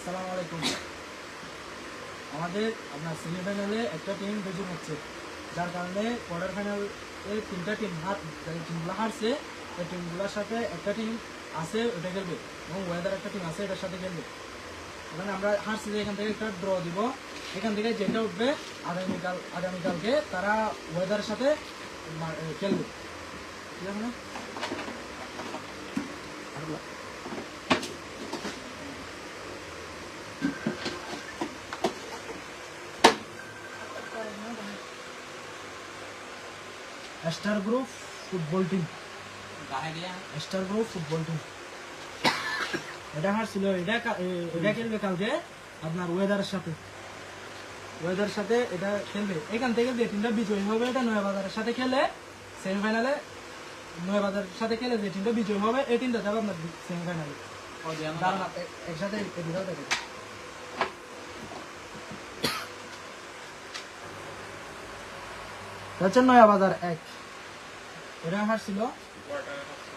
আসসালামু আলাইকুম। আমাদের আপনার সেমিফাইনালে একটা টিম বেজুম হচ্ছে, যার কারণে কোয়ার্টার ফাইনালে তিনটা টিম টিমগুলো হারছে। এই টিমগুলোর সাথে একটা টিম আছে, ওটা খেলবে, এবং ওয়েদার একটা টিম আছে, এটার সাথে খেলবে। এখানে আমরা হারছি, এখান থেকে একটা ড্র দিব। এখান থেকে যেটা উঠবে আগামীকালকে তারা ওয়েদারের সাথে খেলবে, ঠিক আছে না? Star group football team, star group football team এটা হারছিল। এটা খেলবে কালকে আপনার ওয়েদারের সাথে এটা খেলবে। এখান থেকে যে টিমটা বিজয়ী হবে, এটা নয়াবাজারের সাথে খেলে সেমিফাইনালে, নয়াবাজারের সাথে খেলে যে টিমটা বিজয়ী হবে এই টিমটা যাবে আপনার সেমিফাইনালে। একসাথে দেখে হচ্ছে নয়াবাজার 1, এটা হারছিল,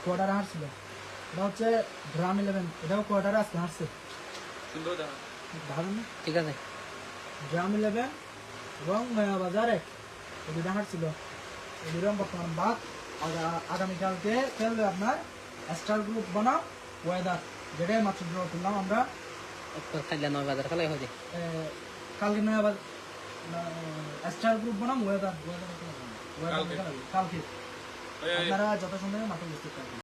কোয়ার্টারে হারছিল। এটা হচ্ছে ড্রাম 11, এটাও কোয়ার্টারে আজকে হারছে। ঠিক আছে, ড্রাম 11 এবং নয়াবাজার 1 এই দুটা হারছিল। এই দুটো বর্তমান বাদ। আগামীকালকে খেলবে আপনার স্টার গ্রুপ বনাম ওয়েদার, যেটাই মাত্র ড্র করলাম আমরা। কালকে নয়াবাজার স্টার গ্রুপ বনাম ওয়েদার কালকে। আপনারা যত সুন্দর মাত্র বুঝতে পারবেন।